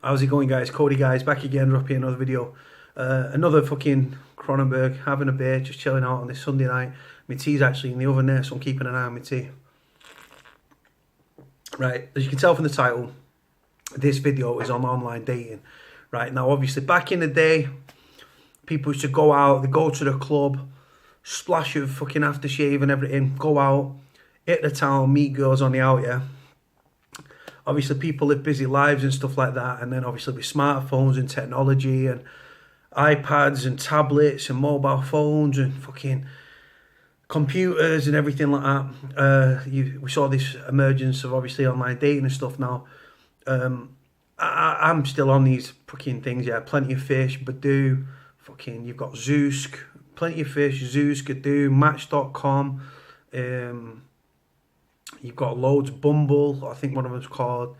How's it going, guys? Cody, guys, back again, dropping another video. Another fucking Cronenberg, having a beer, just chilling out on this Sunday night. My tea's actually in the oven there, so I'm keeping an eye on my tea. Right, as you can tell from the title, this video is on online dating. Right, now obviously back in the day, people used to go out, they go to the club, splash of fucking aftershave and everything, go out, hit the town, meet girls on the out, yeah. Obviously, people live busy lives and stuff like that, and then obviously with smartphones and technology and iPads and tablets and mobile phones and fucking computers and everything like that, we saw this emergence of obviously online dating and stuff now. I'm still on these fucking things, yeah. Plenty of Fish, Badoo, fucking, you've got Zoosk, Plenty of Fish, Zoosk, Badoo, Match.com, you've got loads, Bumble, I think one of them's called.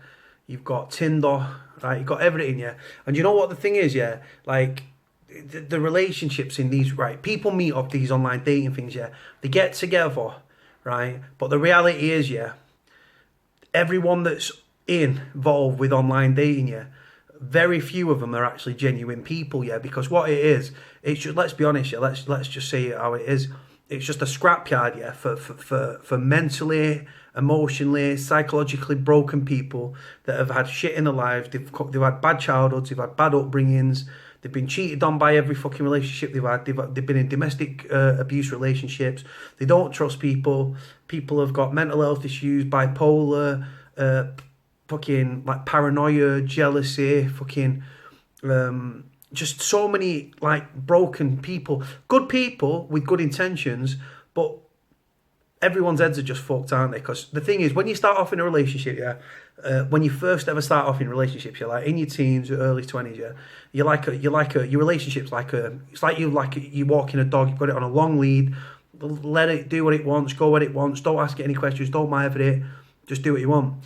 You've got Tinder, right? You've got everything, yeah. And you know what the thing is, yeah? Like, the relationships in these, right? People meet up these online dating things, yeah. They get together, right? But the reality is, yeah, everyone that's involved with online dating, yeah, very few of them are actually genuine people, yeah. Because what it is, it's just, let's be honest, yeah. Let's just say it how it is. It's just a scrapyard, yeah, for mentally, emotionally, psychologically broken people that have had shit in their lives. They've had bad childhoods, they've had bad upbringings, they've been cheated on by every fucking relationship they've had. They've been in domestic abuse relationships. They don't trust people. People have got mental health issues, bipolar, fucking like paranoia, jealousy, fucking. Just so many like broken people, good people with good intentions, but everyone's heads are just fucked, aren't they? Because the thing is, when you start off in a relationship, yeah, when you first ever start off in relationships, you're like in your teens or early 20s, yeah, your relationship's it's like you walking a dog, you've got it on a long lead, let it do what it wants, go what it wants, don't ask it any questions, don't mind it, just do what you want.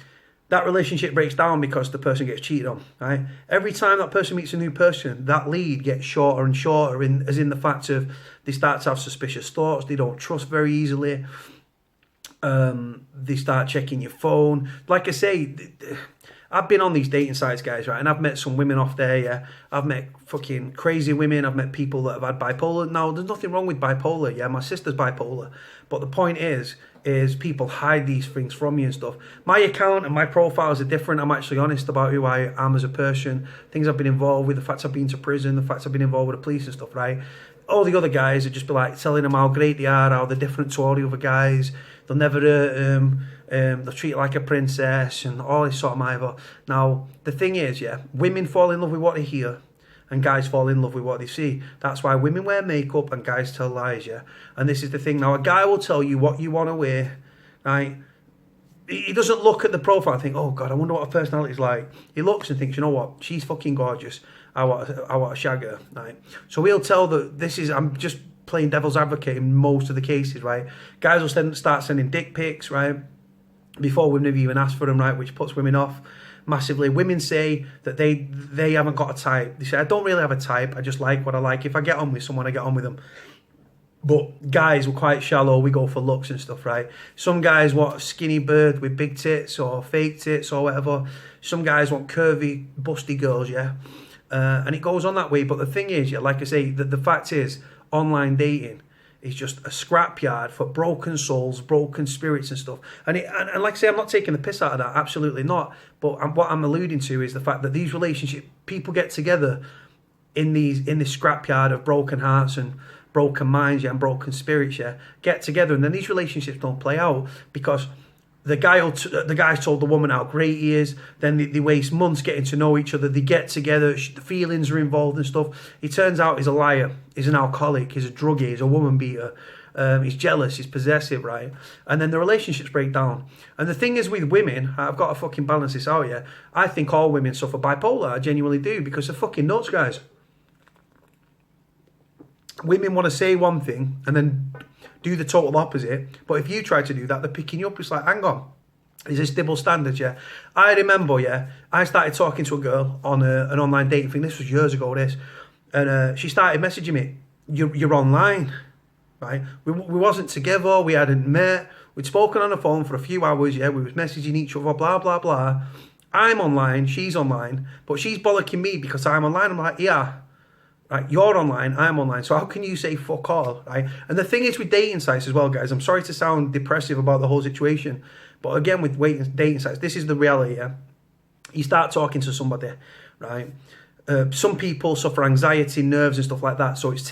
That relationship breaks down because the person gets cheated on, right? Every time that person meets a new person, that lead gets shorter and shorter, as in the fact of they start to have suspicious thoughts, they don't trust very easily, they start checking your phone. Like I say, I've been on these dating sites, guys, right? And I've met some women off there, yeah. I've met fucking crazy women. I've met people that have had bipolar. Now, there's nothing wrong with bipolar, yeah. My sister's bipolar. But the point is people hide these things from you and stuff. My account and my profiles are different. I'm actually honest about who I am as a person, things I've been involved with, the fact I've been to prison, the fact I've been involved with the police and stuff, right? All the other guys would just be like telling them how great they are, how they're different to all the other guys. They'll never they'll treat you like a princess and all this sort of either. Now, the thing is, yeah, women fall in love with what they hear and guys fall in love with what they see. That's why women wear makeup and guys tell lies, yeah? And this is the thing. Now, a guy will tell you what you want to wear, right? He doesn't look at the profile and think, oh, God, I wonder what her personality's like. He looks and thinks, you know what? She's fucking gorgeous. I want to shag her, right? So he'll tell that this is, I'm just playing devil's advocate in most of the cases, right? Guys will start sending dick pics, right? Before women have even asked for them, right? Which puts women off massively. Women say that they haven't got a type. They say, I don't really have a type. I just like what I like. If I get on with someone, I get on with them. But guys, we're quite shallow. We go for looks and stuff, right? Some guys want a skinny bird with big tits or fake tits or whatever. Some guys want curvy, busty girls, yeah? And it goes on that way. But the thing is, yeah, like I say, the fact is, online dating is just a scrapyard for broken souls, broken spirits and stuff. And like I say, I'm not taking the piss out of that, absolutely not. But what I'm alluding to is the fact that these relationships, people get together in this scrapyard of broken hearts and broken minds, yeah, and broken spirits, yeah, get together, and then these relationships don't play out because the guy's told the woman how great he is. Then they waste months getting to know each other. They get together. The feelings are involved and stuff. He turns out he's a liar. He's an alcoholic. He's a druggie. He's a woman beater. He's jealous. He's possessive, right? And then the relationships break down. And the thing is with women, I've got to fucking balance this out, yeah. I think all women suffer bipolar. I genuinely do because they're fucking nuts, guys. Women want to say one thing and then do the total opposite, but if you try to do that, they're picking you up. It's like, hang on, is this double standard, yeah? I remember, yeah, I started talking to a girl on an online dating thing. This was years ago, this, and she started messaging me, you're online, right? We wasn't together, we hadn't met, we'd spoken on the phone for a few hours, yeah, we was messaging each other, blah, blah, blah, I'm online, she's online, but she's bollocking me because I'm online. I'm like, yeah, right, you're online, I'm online. So how can you say fuck all, right? And the thing is with dating sites as well, guys, I'm sorry to sound depressive about the whole situation, but again, with dating sites, this is the reality, yeah? You start talking to somebody, right? Some people suffer anxiety, nerves and stuff like that. So it's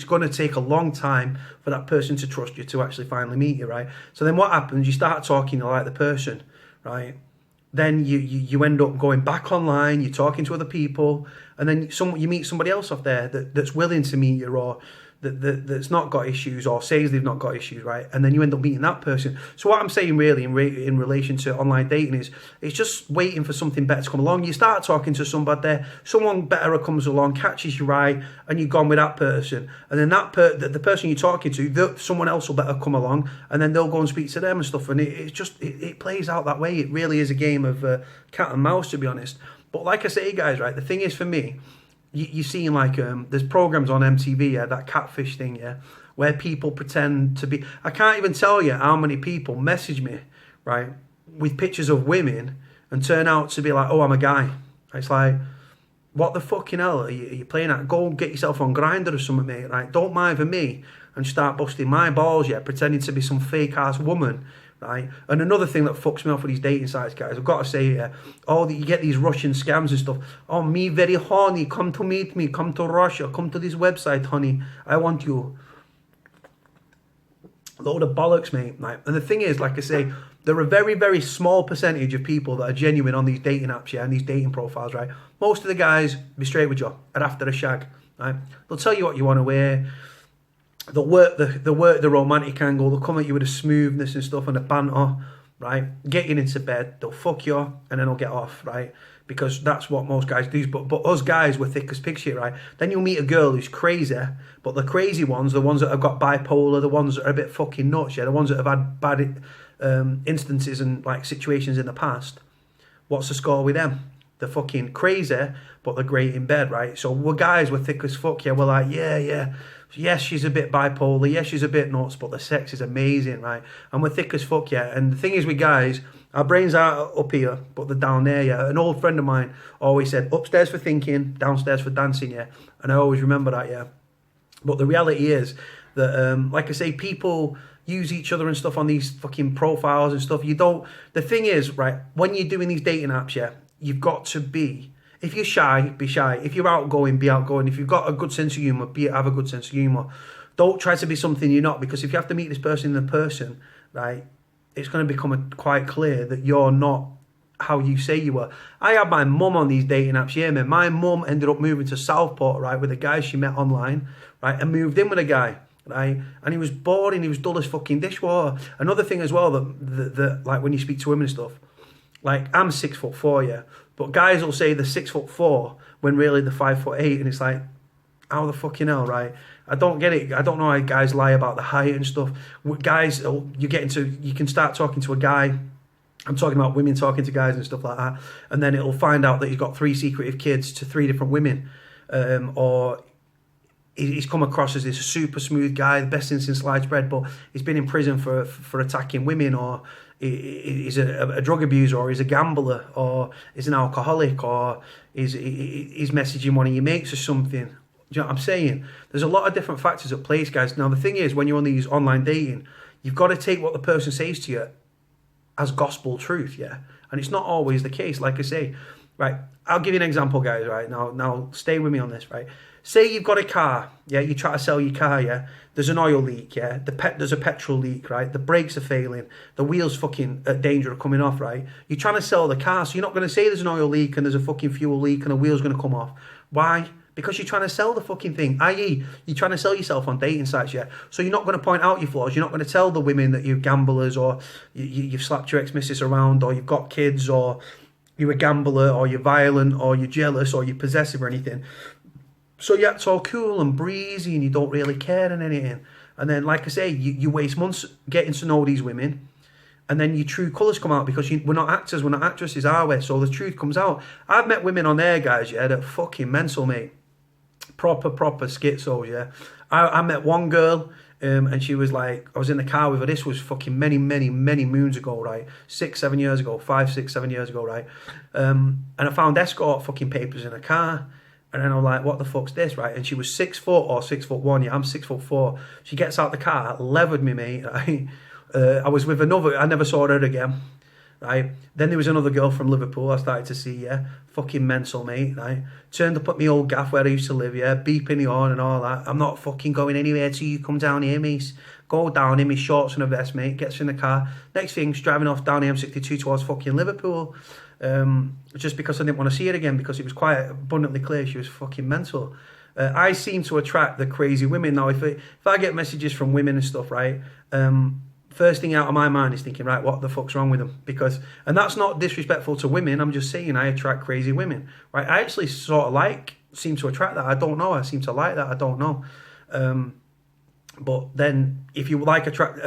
going to take a long time for that person to trust you to actually finally meet you, right? So then what happens? You start talking like the person, right? Then you end up going back online, you're talking to other people, and then you meet somebody else off there that's willing to meet you, or that's not got issues, or says they've not got issues, right? And then you end up meeting that person. So what I'm saying really in relation to online dating is, it's just waiting for something better to come along. You start talking to somebody, someone better comes along, catches you right, and you've gone with that person. And then the person you're talking to, someone else will better come along, and then they'll go and speak to them and stuff. And it plays out that way. It really is a game of cat and mouse, to be honest. But like I say, guys, right, the thing is for me, you're seeing like there's programs on MTV, yeah, that catfish thing, yeah, where people pretend to be. I can't even tell you how many people message me, right, with pictures of women and turn out to be like, oh, I'm a guy. It's like, what the fucking hell are you playing at? Go and get yourself on Grindr or something, mate. Right? Don't mind for me and start busting my balls, yeah, pretending to be some fake ass woman. Right? And another thing that fucks me off with these dating sites, guys, I've got to say, you get these Russian scams and stuff. Oh, me very horny, come to meet me, come to Russia, come to this website, honey, I want you. Load of bollocks, mate. Right? And the thing is, like I say, there are a very, very small percentage of people that are genuine on these dating apps, yeah, and these dating profiles, right? Most of the guys, be straight with you, are after a shag, right? They'll tell you what you want to wear. They'll work the romantic angle. They'll come at you with a smoothness and stuff and a banter, right? Get you into bed. They'll fuck you and then they'll get off, right? Because that's what most guys do. But us guys, we're thick as pig shit, right? Then you'll meet a girl who's crazy, but the crazy ones, the ones that have got bipolar, the ones that are a bit fucking nuts, yeah, the ones that have had bad instances and like situations in the past. What's the score with them? They're fucking crazy, but they're great in bed, right? So we're guys, we're thick as fuck, yeah. We're like, yeah. Yes, she's a bit bipolar. Yes, she's a bit nuts, but the sex is amazing, right? And we're thick as fuck, yeah. And the thing is with guys, our brains are up here, but they're down there, yeah. An old friend of mine always said, upstairs for thinking, downstairs for dancing, yeah. And I always remember that, yeah. But the reality is that, like I say, people use each other and stuff on these fucking profiles and stuff. The thing is, right, when you're doing these dating apps, yeah, you've got to be... If you're shy, be shy. If you're outgoing, be outgoing. If you've got a good sense of humour, have a good sense of humour. Don't try to be something you're not, because if you have to meet this person in person, right, it's going to become quite clear that you're not how you say you were. I had my mum on these dating apps, yeah, man. My mum ended up moving to Southport, right, with a guy she met online, right, and moved in with a guy, right, and he was boring, he was dull as fucking dishwater. Another thing as well, that like when you speak to women and stuff, like I'm 6'4", yeah, but guys will say they're 6'4" when really they're 5'8", and it's like, how the fucking hell, right? I don't get it. I don't know how guys lie about the height and stuff. Guys, you can start talking to a guy. I'm talking about women talking to guys and stuff like that, and then it'll find out that he's got 3 secretive kids to 3 different women, or he's come across as this super smooth guy, the best thing since sliced bread, but he's been in prison for attacking women, or he's a drug abuser, or he's a gambler, or he's an alcoholic, or he's messaging one of your mates or something. Do you know what I'm saying? There's a lot of different factors at play, guys. Now, the thing is, when you're on these online dating, you've got to take what the person says to you as gospel truth, yeah? And it's not always the case, like I say. Right, I'll give you an example, guys, right? Now stay with me on this, right? Say you've got a car, yeah? You try to sell your car, yeah? There's an oil leak, yeah? There's a petrol leak, right? The brakes are failing. The wheels fucking at danger of coming off, right? You're trying to sell the car, so you're not going to say there's an oil leak and there's a fucking fuel leak and a wheel's going to come off. Why? Because you're trying to sell the fucking thing, i.e. you're trying to sell yourself on dating sites, yeah? So you're not going to point out your flaws. You're not going to tell the women that you're gamblers, or you've slapped your ex-missus around, or you've got kids, or you're a gambler, or you're violent, or you're jealous, or you're possessive or anything. So yeah, it's all cool and breezy and you don't really care and anything. And then, like I say, you waste months getting to know these women, and then your true colours come out, because we're not actors, we're not actresses, are we? So the truth comes out. I've met women on there, guys, yeah, that are fucking mental, mate. Proper schizos, yeah. I met one girl, And she was like, I was in the car with her. This was fucking many, many, many moons ago, right? 6, 7 years ago, 5, 6, 7 years ago, right? And I found escort fucking papers in her car. And then I'm like, what the fuck's this, right? And she was 6 foot or 6'1". Yeah, I'm 6'4". She gets out the car, levered me, mate. Right? I was with another. I never saw her again. Right. Then there was another girl from Liverpool I started to see, yeah. Fucking mental, mate, right? Turned up at my old gaff where I used to live, yeah, beeping the horn and all that. I'm not fucking going anywhere till you come down here, mate. Go down in my shorts and a vest, mate. Gets in the car. Next thing, she's driving off down the M62 towards fucking Liverpool. Just because I didn't want to see her again, because it was quite abundantly clear she was fucking mental. I seem to attract the crazy women. Now, if I get messages from women and stuff, right, first thing out of my mind is thinking, right, what the fuck's wrong with them? And that's not disrespectful to women. I'm just saying I attract crazy women, right? I actually sort of seem to attract that. I don't know. I seem to like that. I don't know. But then if you attract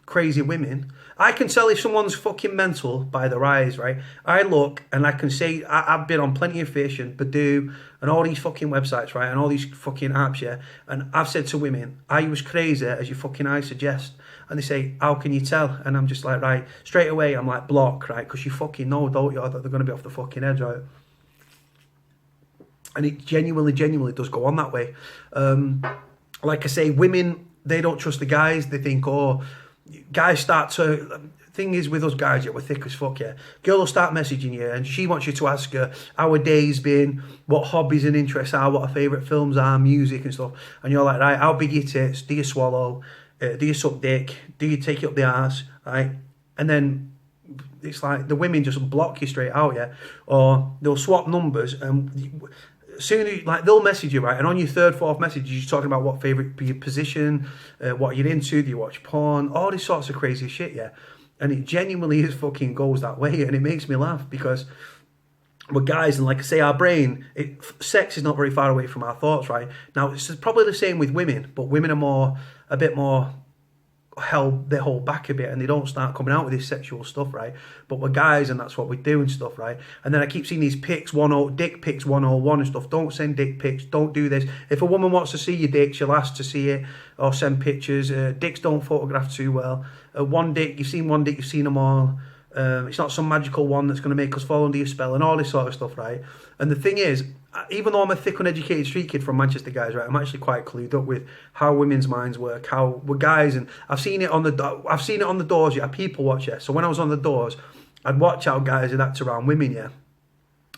crazy women, I can tell if someone's fucking mental by their eyes, right? I look and I can say, I've been on Plenty of Fish and Badoo and all these fucking websites, right? And all these fucking apps, yeah? And I've said to women, are you as crazy as your fucking eyes suggest? And they say, how can you tell? And I'm just like, right, straight away, I'm like, block, right? Because you fucking know, don't you, that they're going to be off the fucking edge, right? And it genuinely does go on that way. Like I say, women, they don't trust the guys. They think, oh, guys start to... Thing is with us guys, yeah, we're thick as fuck, yeah. Girl will start messaging you and she wants you to ask her how her day's been, what hobbies and interests are, what her favourite films are, music and stuff. And you're like, right, how big are your tits? Do you swallow? Do you suck dick? Do you take it up the arse? Right? And then it's like the women just block you straight out, yeah. Or they'll swap numbers and soon as they'll message you, right? And on your third, fourth message, you're talking about what favourite position, what you're into, do you watch porn, all these sorts of crazy shit, yeah. And it genuinely fucking goes that way, and it makes me laugh because we're guys, and like I say, our brain, sex is not very far away from our thoughts, right? Now, it's probably the same with women, but women are a bit more they hold back a bit and they don't start coming out with this sexual stuff, right? But we're guys and that's what we do and stuff, right? And then I keep seeing these pics, dick pics 101 and stuff. Don't send dick pics, don't do this. If a woman wants to see your dick, she'll ask to see it or send pictures. Dicks don't photograph too well. One dick, you've seen one dick, you've seen them all. It's not some magical one that's going to make us fall under your spell and all this sort of stuff, right? And the thing is, even though I'm a thick, uneducated street kid from Manchester, guys, right, I'm actually quite clued up with how women's minds work, how we're guys, and I've seen it on the doors, yeah, people watch, yeah. So when I was on the doors, I'd watch how guys would act around women, yeah,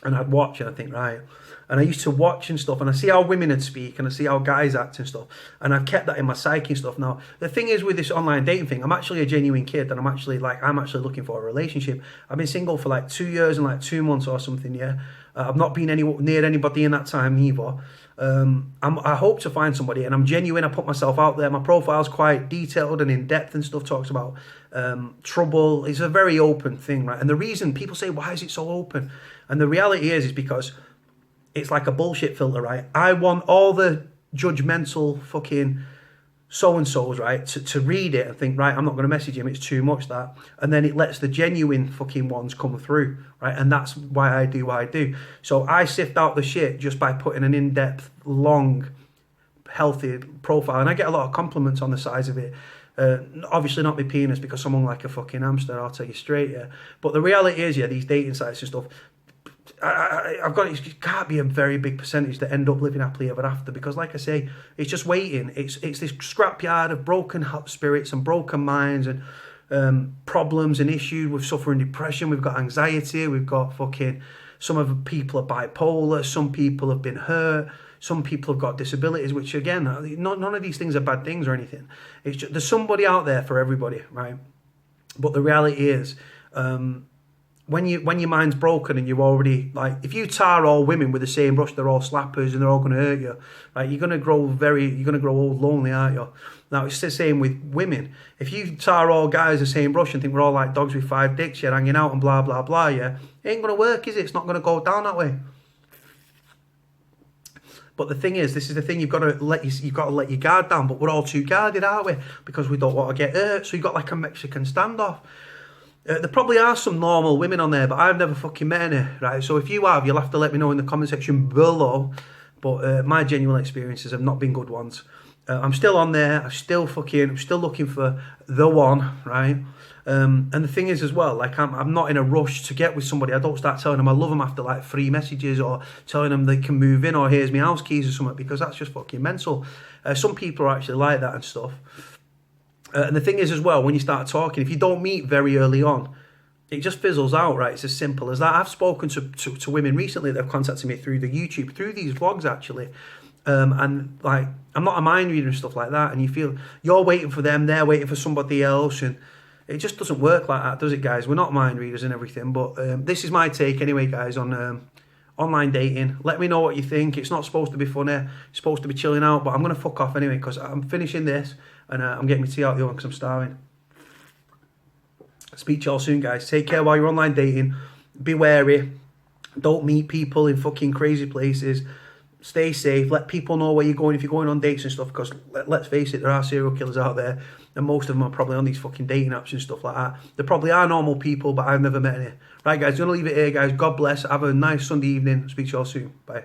and I'd watch and I think, right. And I used to watch and stuff, and I see how women would speak, and I see how guys act and stuff, and I've kept that in my psyche and stuff. Now, the thing is with this online dating thing, I'm actually a genuine kid, and I'm actually looking for a relationship. I've been single for 2 years and 2 months or something, yeah. I've not been near anybody in that time either. I hope to find somebody, and I'm genuine. I put myself out there. My profile's quite detailed and in depth and stuff. Talks about trouble. It's a very open thing, right? And the reason people say, why is it so open? And the reality is because it's like a bullshit filter, right? I want all the judgmental fucking so-and-so's, right, to read it and think, right, I'm not going to message him, it's too much, that. And then it lets the genuine fucking ones come through, right? And that's why I do what I do. So I sift out the shit just by putting an in-depth, long, healthy profile. And I get a lot of compliments on the size of it. Obviously not my penis, because I'm like a fucking hamster, I'll tell you straight, yeah. But the reality is, yeah, these dating sites and stuff, it can't be a very big percentage that end up living happily ever after, because like I say, it's just waiting. It's this scrapyard of broken spirits and broken minds and problems and issues. We're suffering depression, we've got anxiety, we've got some of the people are bipolar, some people have been hurt, some people have got disabilities, which again, none of these things are bad things or anything. It's just, there's somebody out there for everybody, right? But the reality is, when your mind's broken and you're already, if you tar all women with the same brush, they're all slappers and they're all going to hurt you, right? You're going to grow old lonely, aren't you? Now, it's the same with women. If you tar all guys the same brush and think we're all like dogs with 5 dicks, you're hanging out and blah, blah, blah, yeah, it ain't going to work, is it? It's not going to go down that way. But the thing is, this is the thing, you've got to let your guard down, but we're all too guarded, aren't we? Because we don't want to get hurt, so you've got like a Mexican standoff. There probably are some normal women on there, but I've never fucking met any, right? So if you have, you'll have to let me know in the comment section below. But my genuine experiences have not been good ones. I'm still on there. I'm still looking for the one, right? And the thing is as well, like I'm not in a rush to get with somebody. I don't start telling them I love them after like 3 messages, or telling them they can move in, or here's my house keys or something, because that's just fucking mental. Some people are actually like that and stuff. And the thing is as well, when you start talking, if you don't meet very early on, it just fizzles out, right? It's as simple as that. I've spoken to women recently that have contacted me through the YouTube, through these vlogs actually. And like, I'm not a mind reader and stuff like that. And you feel you're waiting for them, they're waiting for somebody else. And it just doesn't work like that, does it, guys? We're not mind readers and everything. But this is my take anyway, guys, on online dating. Let me know what you think. It's not supposed to be funny. It's supposed to be chilling out. But I'm going to fuck off anyway, because I'm finishing this. And I'm getting my tea out the oven because I'm starving. Speak to y'all soon, guys. Take care while you're online dating. Be wary. Don't meet people in fucking crazy places. Stay safe. Let people know where you're going if you're going on dates and stuff, because let's face it, there are serial killers out there, and most of them are probably on these fucking dating apps and stuff like that. There probably are normal people, but I've never met any. Right, guys, I'm going to leave it here, guys. God bless. Have a nice Sunday evening. Speak to y'all soon. Bye.